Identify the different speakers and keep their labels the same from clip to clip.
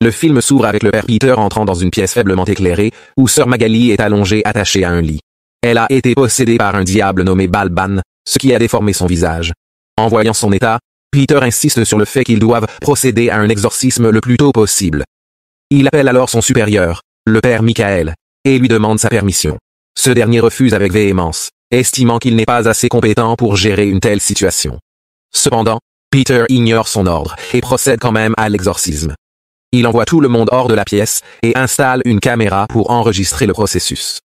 Speaker 1: Le film s'ouvre avec le père Peter entrant dans une pièce faiblement éclairée, où sœur Magali est allongée attachée à un lit. Elle a été possédée par un diable nommé Balban, ce qui a déformé son visage. En voyant son état, Peter insiste sur le fait qu'ils doivent procéder à un exorcisme le plus tôt possible. Il appelle alors son supérieur, le père Michael, et lui demande sa permission. Ce dernier refuse avec véhémence, estimant qu'il n'est pas assez compétent pour gérer une telle situation. Cependant, Peter ignore son ordre et procède quand même à l'exorcisme. Il envoie tout le monde hors de la pièce et installe une caméra pour enregistrer le processus.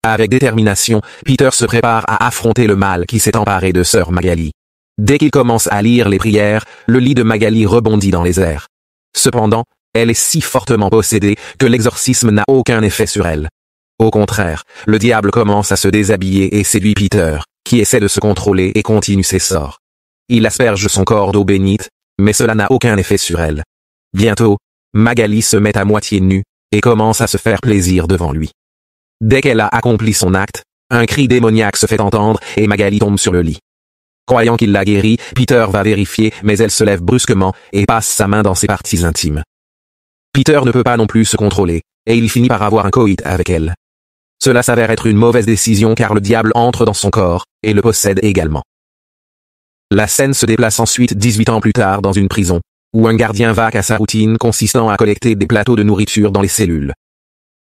Speaker 1: Avec détermination, Peter se prépare à affronter le mal qui s'est emparé de sœur Magali. Dès qu'il commence à lire les prières, le lit de Magali rebondit dans les airs. Cependant, elle est si fortement possédée que l'exorcisme n'a aucun effet sur elle. Au contraire, le diable commence à se déshabiller et séduit Peter, qui essaie de se contrôler et continue ses sorts. Il asperge son corps d'eau bénite, mais cela n'a aucun effet sur elle. Bientôt, Magali se met à moitié nue, et commence à se faire plaisir devant lui. Dès qu'elle a accompli son acte, un cri démoniaque se fait entendre et Magali tombe sur le lit. Croyant qu'il l'a guérie, Peter va vérifier, mais elle se lève brusquement et passe sa main dans ses parties intimes. Peter ne peut pas non plus se contrôler, et il finit par avoir un coït avec elle. Cela s'avère être une mauvaise décision car le diable entre dans son corps, et le possède également. La scène se déplace ensuite 18 ans plus tard dans une prison, où un gardien vaque à sa routine consistant à collecter des plateaux de nourriture dans les cellules.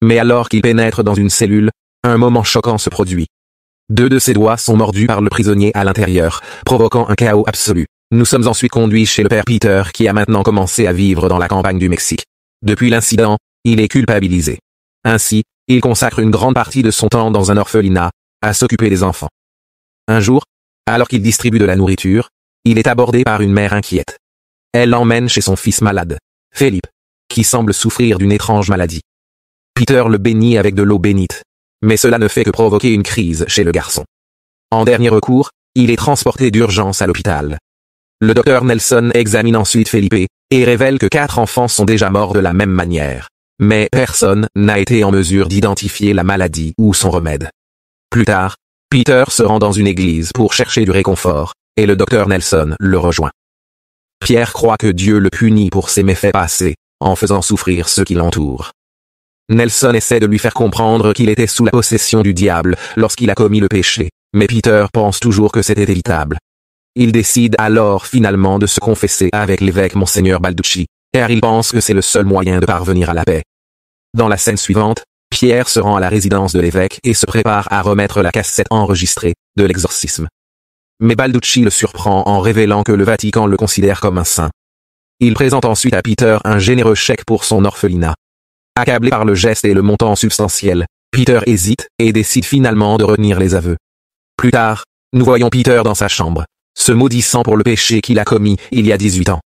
Speaker 1: Mais alors qu'il pénètre dans une cellule, un moment choquant se produit. 2 de ses doigts sont mordus par le prisonnier à l'intérieur, provoquant un chaos absolu. Nous sommes ensuite conduits chez le père Peter qui a maintenant commencé à vivre dans la campagne du Mexique. Depuis l'incident, il est culpabilisé. Ainsi, il consacre une grande partie de son temps dans un orphelinat, à s'occuper des enfants. Un jour, alors qu'il distribue de la nourriture, il est abordé par une mère inquiète. Elle l'emmène chez son fils malade, Philippe, qui semble souffrir d'une étrange maladie. Peter le bénit avec de l'eau bénite, mais cela ne fait que provoquer une crise chez le garçon. En dernier recours, il est transporté d'urgence à l'hôpital. Le docteur Nelson examine ensuite Felipe, et révèle que 4 enfants sont déjà morts de la même manière. Mais personne n'a été en mesure d'identifier la maladie ou son remède. Plus tard, Peter se rend dans une église pour chercher du réconfort, et le docteur Nelson le rejoint. Pierre croit que Dieu le punit pour ses méfaits passés, en faisant souffrir ceux qui l'entourent. Nelson essaie de lui faire comprendre qu'il était sous la possession du diable lorsqu'il a commis le péché, mais Peter pense toujours que c'était évitable. Il décide alors finalement de se confesser avec l'évêque Monseigneur Balducci, car il pense que c'est le seul moyen de parvenir à la paix. Dans la scène suivante, Pierre se rend à la résidence de l'évêque et se prépare à remettre la cassette enregistrée de l'exorcisme. Mais Balducci le surprend en révélant que le Vatican le considère comme un saint. Il présente ensuite à Peter un généreux chèque pour son orphelinat. Accablé par le geste et le montant substantiel, Peter hésite et décide finalement de retenir les aveux. Plus tard, nous voyons Peter dans sa chambre, se maudissant pour le péché qu'il a commis il y a 18 ans.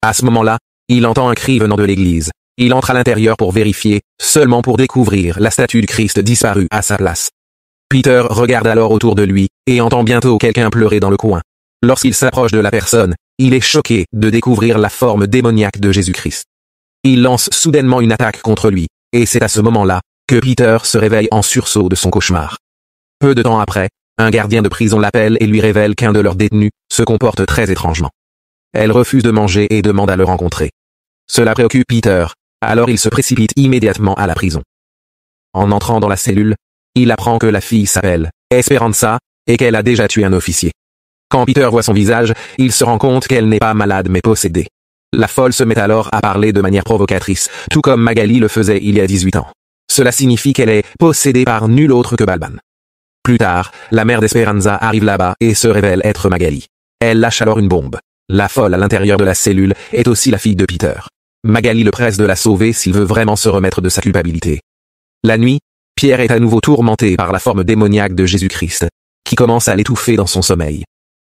Speaker 1: À ce moment-là, il entend un cri venant de l'église. Il entre à l'intérieur pour vérifier, seulement pour découvrir la statue du Christ disparue à sa place. Peter regarde alors autour de lui, et entend bientôt quelqu'un pleurer dans le coin. Lorsqu'il s'approche de la personne, il est choqué de découvrir la forme démoniaque de Jésus-Christ. Il lance soudainement une attaque contre lui, et c'est à ce moment-là que Peter se réveille en sursaut de son cauchemar. Peu de temps après, un gardien de prison l'appelle et lui révèle qu'un de leurs détenus se comporte très étrangement. Elle refuse de manger et demande à le rencontrer. Cela préoccupe Peter, alors il se précipite immédiatement à la prison. En entrant dans la cellule, il apprend que la fille s'appelle Esperanza, et qu'elle a déjà tué un officier. Quand Peter voit son visage, il se rend compte qu'elle n'est pas malade mais possédée. La folle se met alors à parler de manière provocatrice, tout comme Magali le faisait il y a 18 ans. Cela signifie qu'elle est possédée par nul autre que Balban. Plus tard, la mère d'Esperanza arrive là-bas et se révèle être Magali. Elle lâche alors une bombe. La folle à l'intérieur de la cellule est aussi la fille de Peter. Magali le presse de la sauver s'il veut vraiment se remettre de sa culpabilité. La nuit, Pierre est à nouveau tourmenté par la forme démoniaque de Jésus-Christ, qui commence à l'étouffer dans son sommeil.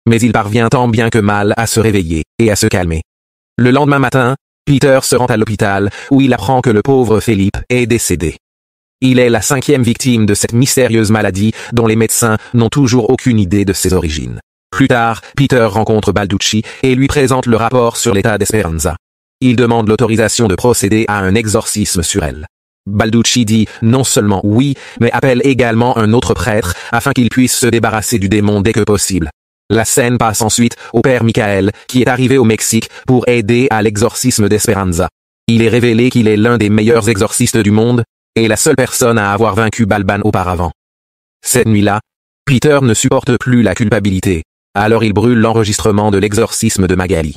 Speaker 1: Mais il parvient tant bien que mal à se réveiller et à se calmer. Le lendemain matin, Peter se rend à l'hôpital où il apprend que le pauvre Philippe est décédé. Il est la 5e victime de cette mystérieuse maladie dont les médecins n'ont toujours aucune idée de ses origines. Plus tard, Peter rencontre Balducci et lui présente le rapport sur l'état d'Esperanza. Il demande l'autorisation de procéder à un exorcisme sur elle. Balducci dit non seulement oui, mais appelle également un autre prêtre afin qu'il puisse se débarrasser du démon dès que possible. La scène passe ensuite au père Michael, qui est arrivé au Mexique pour aider à l'exorcisme d'Esperanza. Il est révélé qu'il est l'un des meilleurs exorcistes du monde, et la seule personne à avoir vaincu Balban auparavant. Cette nuit-là, Peter ne supporte plus la culpabilité, alors il brûle l'enregistrement de l'exorcisme de Magali.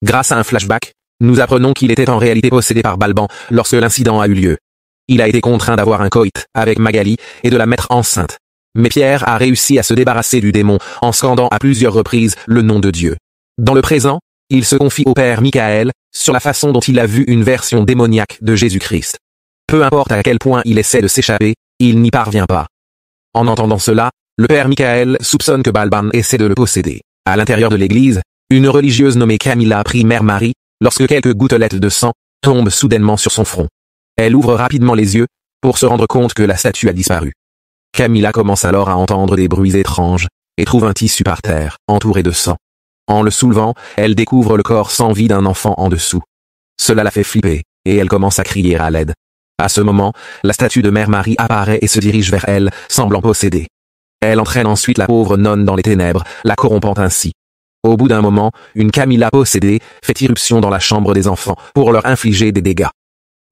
Speaker 1: Grâce à un flashback, nous apprenons qu'il était en réalité possédé par Balban lorsque l'incident a eu lieu. Il a été contraint d'avoir un coït avec Magali et de la mettre enceinte. Mais Pierre a réussi à se débarrasser du démon en scandant à plusieurs reprises le nom de Dieu. Dans le présent, il se confie au père Michael sur la façon dont il a vu une version démoniaque de Jésus-Christ. Peu importe à quel point il essaie de s'échapper, il n'y parvient pas. En entendant cela, le père Michael soupçonne que Balban essaie de le posséder. À l'intérieur de l'église, une religieuse nommée Camilla prie Mère Marie, lorsque quelques gouttelettes de sang tombent soudainement sur son front. Elle ouvre rapidement les yeux, pour se rendre compte que la statue a disparu. Camilla commence alors à entendre des bruits étranges, et trouve un tissu par terre, entouré de sang. En le soulevant, elle découvre le corps sans vie d'un enfant en dessous. Cela la fait flipper, et elle commence à crier à l'aide. À ce moment, la statue de Mère Marie apparaît et se dirige vers elle, semblant possédée. Elle entraîne ensuite la pauvre nonne dans les ténèbres, la corrompant ainsi. Au bout d'un moment, une Camilla possédée fait irruption dans la chambre des enfants pour leur infliger des dégâts.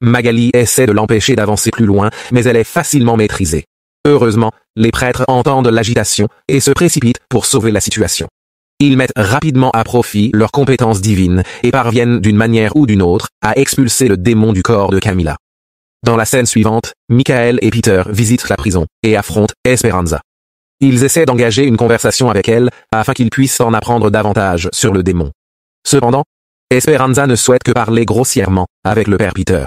Speaker 1: Magali essaie de l'empêcher d'avancer plus loin, mais elle est facilement maîtrisée. Heureusement, les prêtres entendent l'agitation et se précipitent pour sauver la situation. Ils mettent rapidement à profit leurs compétences divines et parviennent d'une manière ou d'une autre à expulser le démon du corps de Camilla. Dans la scène suivante, Michael et Peter visitent la prison et affrontent Esperanza. Ils essaient d'engager une conversation avec elle afin qu'ils puissent en apprendre davantage sur le démon. Cependant, Esperanza ne souhaite que parler grossièrement avec le père Peter.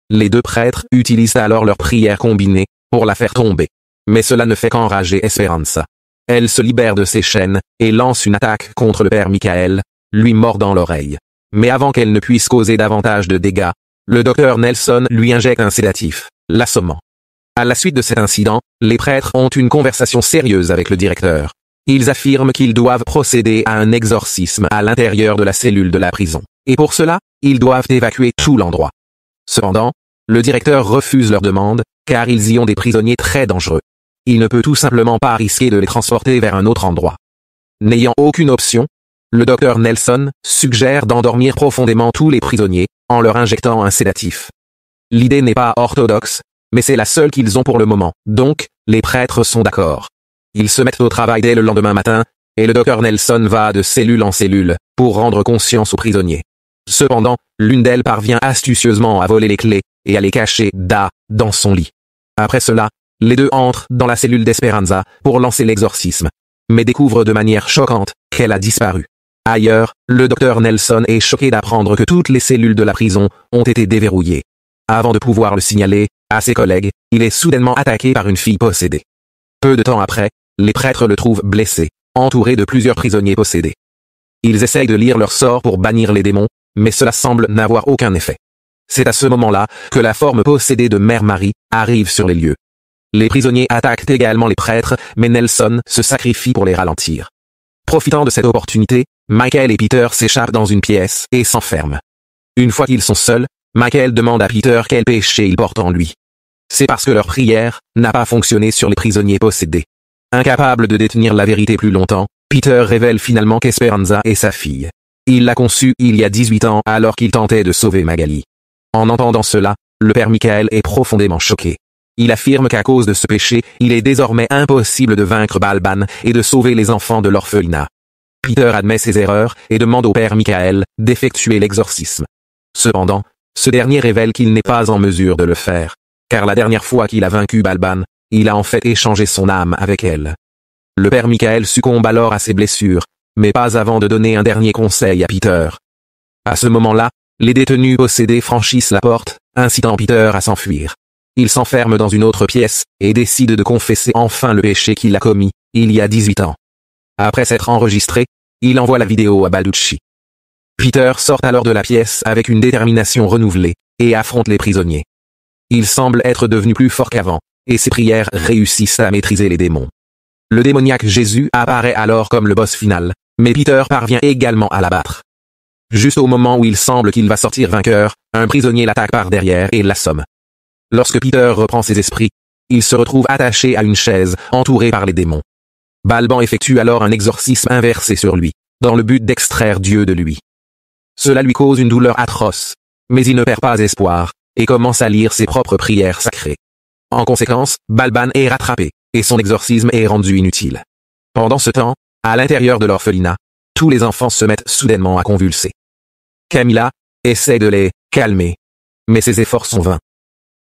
Speaker 1: Les deux prêtres utilisent alors leur prière combinée pour la faire tomber. Mais cela ne fait qu'enrager Esperanza. Elle se libère de ses chaînes et lance une attaque contre le père Michael, lui mordant l'oreille. Mais avant qu'elle ne puisse causer davantage de dégâts, le docteur Nelson lui injecte un sédatif, l'assommant. À la suite de cet incident, les prêtres ont une conversation sérieuse avec le directeur. Ils affirment qu'ils doivent procéder à un exorcisme à l'intérieur de la cellule de la prison. Et pour cela, ils doivent évacuer tout l'endroit. Cependant, le directeur refuse leur demande, car ils y ont des prisonniers très dangereux. Il ne peut tout simplement pas risquer de les transporter vers un autre endroit. N'ayant aucune option, le docteur Nelson suggère d'endormir profondément tous les prisonniers, en leur injectant un sédatif. L'idée n'est pas orthodoxe, mais c'est la seule qu'ils ont pour le moment, donc, les prêtres sont d'accord. Ils se mettent au travail dès le lendemain matin, et le docteur Nelson va de cellule en cellule, pour rendre conscience aux prisonniers. Cependant, l'une d'elles parvient astucieusement à voler les clés, et à les cacher dans son lit. Après cela, les deux entrent dans la cellule d'Esperanza pour lancer l'exorcisme, mais découvrent de manière choquante qu'elle a disparu. Ailleurs, le docteur Nelson est choqué d'apprendre que toutes les cellules de la prison ont été déverrouillées. Avant de pouvoir le signaler à ses collègues, il est soudainement attaqué par une fille possédée. Peu de temps après, les prêtres le trouvent blessé, entouré de plusieurs prisonniers possédés. Ils essayent de lire leur sort pour bannir les démons, mais cela semble n'avoir aucun effet. C'est à ce moment-là que la forme possédée de Mère Marie arrive sur les lieux. Les prisonniers attaquent également les prêtres, mais Nelson se sacrifie pour les ralentir. Profitant de cette opportunité, Michael et Peter s'échappent dans une pièce et s'enferment. Une fois qu'ils sont seuls, Michael demande à Peter quel péché il porte en lui. C'est parce que leur prière n'a pas fonctionné sur les prisonniers possédés. Incapable de détenir la vérité plus longtemps, Peter révèle finalement qu'Esperanza est sa fille. Il l'a conçue il y a 18 ans alors qu'il tentait de sauver Magali. En entendant cela, le père Michael est profondément choqué. Il affirme qu'à cause de ce péché, il est désormais impossible de vaincre Balban et de sauver les enfants de l'orphelinat. Peter admet ses erreurs et demande au père Michael d'effectuer l'exorcisme. Cependant, ce dernier révèle qu'il n'est pas en mesure de le faire, car la dernière fois qu'il a vaincu Balban, il a en fait échangé son âme avec elle. Le père Michael succombe alors à ses blessures, mais pas avant de donner un dernier conseil à Peter. À ce moment-là, les détenus possédés franchissent la porte, incitant Peter à s'enfuir. Il s'enferme dans une autre pièce et décide de confesser enfin le péché qu'il a commis, il y a 18 ans. Après s'être enregistré, il envoie la vidéo à Balducci. Peter sort alors de la pièce avec une détermination renouvelée, et affronte les prisonniers. Il semble être devenu plus fort qu'avant, et ses prières réussissent à maîtriser les démons. Le démoniaque Jésus apparaît alors comme le boss final, mais Peter parvient également à l'abattre. Juste au moment où il semble qu'il va sortir vainqueur, un prisonnier l'attaque par derrière et l'assomme. Lorsque Peter reprend ses esprits, il se retrouve attaché à une chaise, entouré par les démons. Balban effectue alors un exorcisme inversé sur lui, dans le but d'extraire Dieu de lui. Cela lui cause une douleur atroce, Mais il ne perd pas espoir, et commence à lire ses propres prières sacrées. En conséquence, Balban est rattrapé, et son exorcisme est rendu inutile. Pendant ce temps, à l'intérieur de l'orphelinat, tous les enfants se mettent soudainement à convulser. Camilla essaie de les calmer, mais ses efforts sont vains.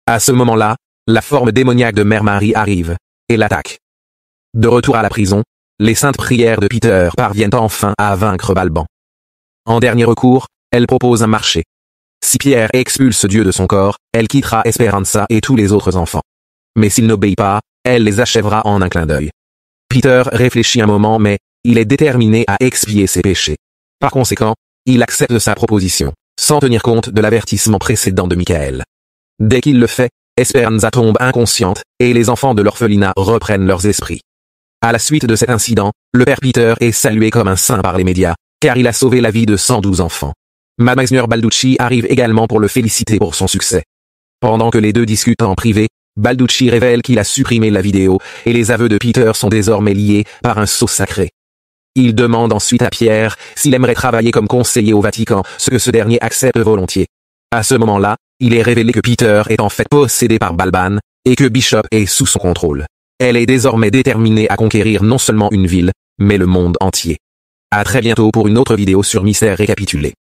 Speaker 1: À ce moment-là, la forme démoniaque de Mère Marie arrive, et l'attaque. De retour à la prison, les saintes prières de Peter parviennent enfin à vaincre Balban. En dernier recours, elle propose un marché. Si Pierre expulse Dieu de son corps, elle quittera Esperanza et tous les autres enfants. Mais s'il n'obéit pas, elle les achèvera en un clin d'œil. Peter réfléchit un moment mais, il est déterminé à expier ses péchés. Par conséquent, il accepte sa proposition, sans tenir compte de l'avertissement précédent de Michael. Dès qu'il le fait, Esperanza tombe inconsciente, et les enfants de l'orphelinat reprennent leurs esprits. À la suite de cet incident, le père Peter est salué comme un saint par les médias, car il a sauvé la vie de 112 enfants. Mgr Balducci arrive également pour le féliciter pour son succès. Pendant que les deux discutent en privé, Balducci révèle qu'il a supprimé la vidéo, et les aveux de Peter sont désormais liés par un sceau sacré. Il demande ensuite à Pierre s'il aimerait travailler comme conseiller au Vatican, ce que ce dernier accepte volontiers. À ce moment-là, il est révélé que Peter est en fait possédé par Balban, et que Bishop est sous son contrôle. Elle est désormais déterminée à conquérir non seulement une ville, mais le monde entier. À très bientôt pour une autre vidéo sur Mystère récapitulé.